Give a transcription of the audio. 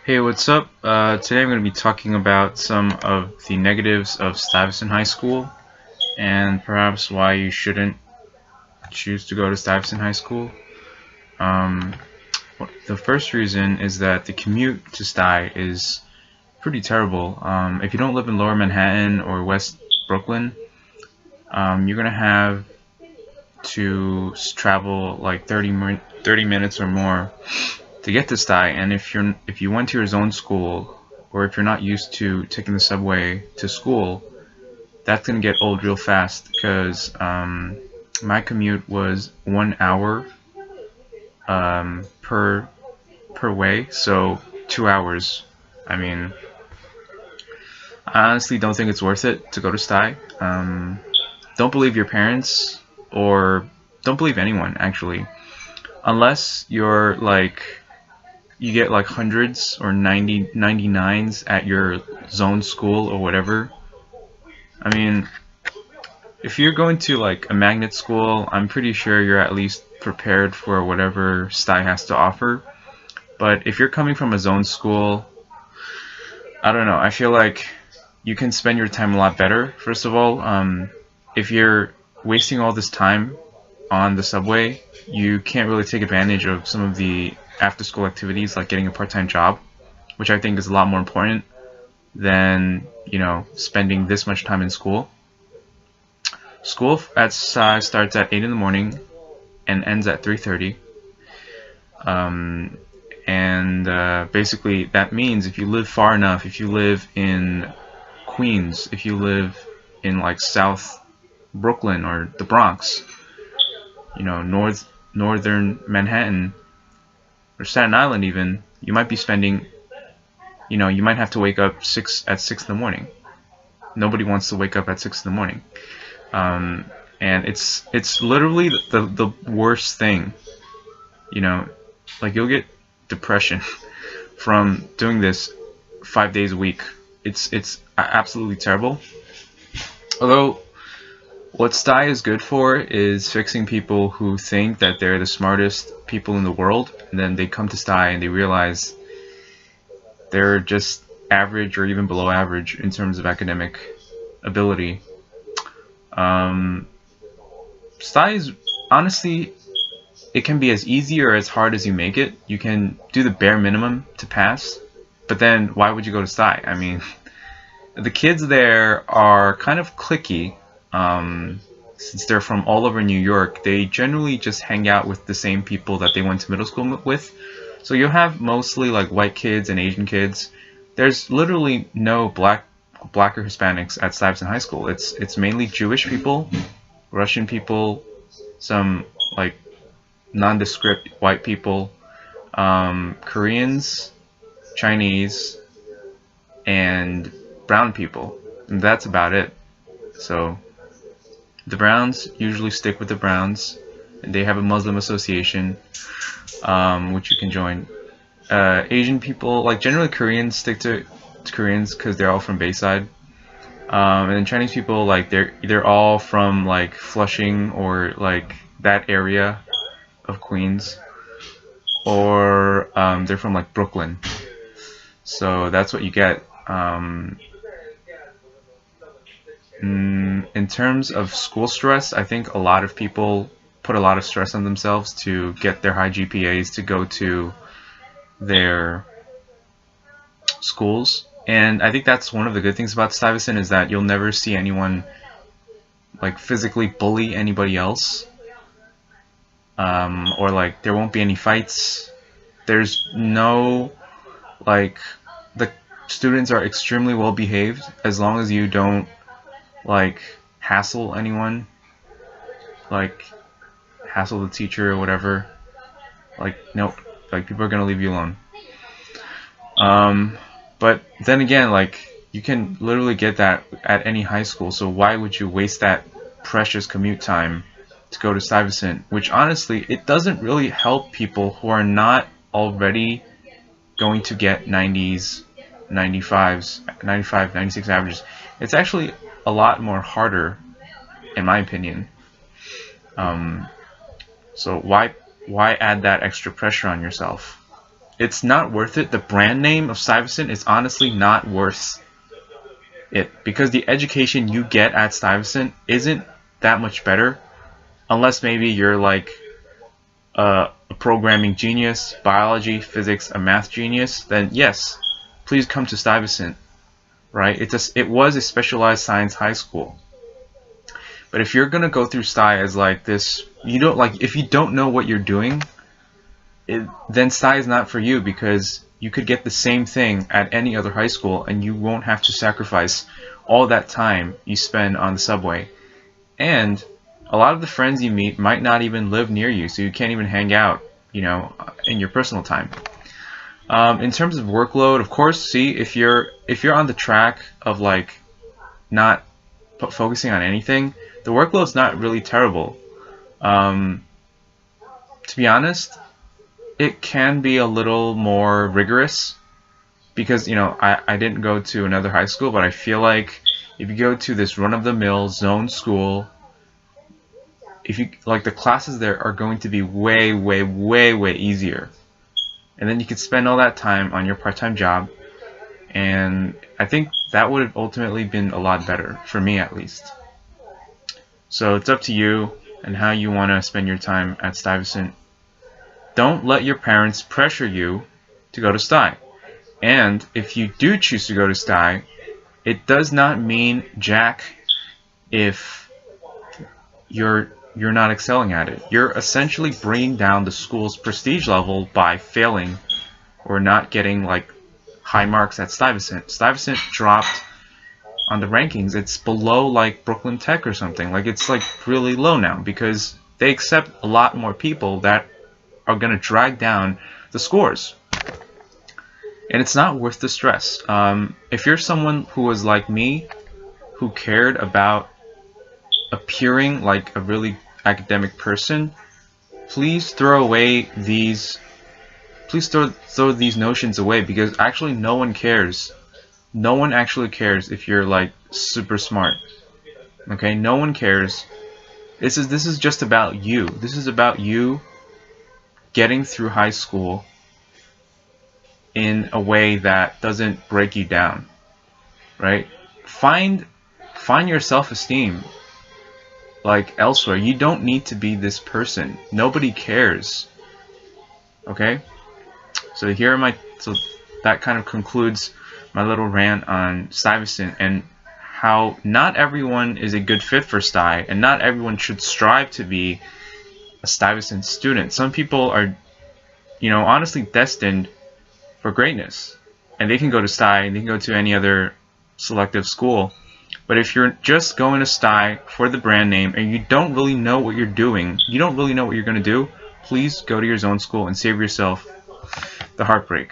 Hey, what's up? Today I'm going to be talking about some of the negatives of Stuyvesant High School and perhaps why you shouldn't choose to go to Stuyvesant High School. Um, the first reason is that the commute to Sty is pretty terrible. If you don't live in Lower Manhattan or West Brooklyn, you're going to have to travel like 30 minutes or more to get to Sty, and if you went to your zone school, or if you're not used to taking the subway to school, that's gonna get old real fast. Because my commute was 1 hour per way, so 2 hours. I mean, I honestly don't think it's worth it to go to Sty. Don't believe your parents, or don't believe anyone actually, unless you're like you get like hundreds or 99s at your zone school or whatever. I mean, if you're going to like a magnet school, I'm pretty sure you're at least prepared for whatever Sty has to offer. But if you're coming from a zone school, I don't know, I feel like you can spend your time a lot better. First of all, if you're wasting all this time on the subway, you can't really take advantage of some of the after-school activities like getting a part-time job, which I think is a lot more important than, spending this much time in school. School at SCI starts at 8 in the morning and ends at 3:30. Basically that means if you live far enough, if you live in Queens, if you live in like South Brooklyn or the Bronx, northern Manhattan, or Staten Island even, you might be spending, you might have to wake up at 6 in the morning. Nobody wants to wake up at 6 in the morning. And it's literally the worst thing, like you'll get depression from doing this 5 days a week. It's absolutely terrible. Although what Sty is good for is fixing people who think that they're the smartest people in the world, and then they come to Sty and they realize they're just average or even below average in terms of academic ability. Sty is, honestly, it can be as easy or as hard as you make it. You can do the bare minimum to pass, but then why would you go to Sty? I mean, the kids there are kind of cliquey. Since they're from all over New York, they generally just hang out with the same people that they went to middle school with. So you'll have mostly like white kids and Asian kids. There's literally no black or Hispanics at Stuyvesant High School. It's mainly Jewish people, Russian people, some like nondescript white people, Koreans, Chinese, and brown people. And that's about it. So the Browns usually stick with the Browns, and they have a Muslim association, which you can join. Asian people, like generally Koreans, stick to Koreans because they're all from Bayside. And then Chinese people, like they're all from like Flushing or like that area of Queens, or they're from like Brooklyn. So that's what you get. In terms of school stress, I think a lot of people put a lot of stress on themselves to get their high GPAs to go to their schools. And I think that's one of the good things about Stuyvesant, is that you'll never see anyone like physically bully anybody else, or like there won't be any fights. There's no, like, the students are extremely well behaved as long as you don't like hassle anyone, like hassle the teacher or whatever. Like, nope, like people are gonna leave you alone. But then again, like, you can literally get that at any high school, so why would you waste that precious commute time to go to Stuyvesant, which honestly, it doesn't really help people who are not already going to get 90s, 95s, 95, 96 averages. It's actually a lot more harder, in my opinion. So why add that extra pressure on yourself? It's not worth it. The brand name of Stuyvesant is honestly not worth it, because the education you get at Stuyvesant isn't that much better, unless maybe you're like a programming genius, biology, physics, a math genius. Then yes, please come to Stuyvesant, right? It was a specialized science high school. But if you're gonna go through Sty as like this, if you don't know what you're doing, then Sty is not for you, because you could get the same thing at any other high school and you won't have to sacrifice all that time you spend on the subway. And a lot of the friends you meet might not even live near you, so you can't even hang out, in your personal time. In terms of workload, of course, see, if you're on the track of like not focusing on anything, the workload's not really terrible. To be honest, it can be a little more rigorous, because I didn't go to another high school, but I feel like if you go to this run-of-the-mill zone school, the classes there are going to be way, way, way, way easier, and then you could spend all that time on your part-time job, and I think that would have ultimately been a lot better for me, at least. So it's up to you and how you want to spend your time at Stuyvesant. Don't let your parents pressure you to go to Sty. And if you do choose to go to Sty, it does not mean jack if you're not excelling at it. You're essentially bringing down the school's prestige level by failing or not getting like high marks at Stuyvesant. Stuyvesant dropped on the rankings. It's below like Brooklyn Tech or something. Like, it's like really low now, because they accept a lot more people that are going to drag down the scores. And it's not worth the stress. If you're someone who was like me, who cared about appearing like a really academic person, please throw away these throw these notions away, because actually no one cares. No one actually cares if you're like super smart. Okay? No one cares. This is just about you. This is about you getting through high school in a way that doesn't break you down, right? Find your self-esteem like elsewhere. You don't need to be this person. Nobody cares. Okay? So that kind of concludes my little rant on Stuyvesant and how not everyone is a good fit for Sty, and not everyone should strive to be a Stuyvesant student. Some people are, honestly destined for greatness, and they can go to Sty, and they can go to any other selective school. But if you're just going to Sty for the brand name and you don't really know what you're doing, you don't really know what you're going to do, please go to your zone school and save yourself the heartbreak.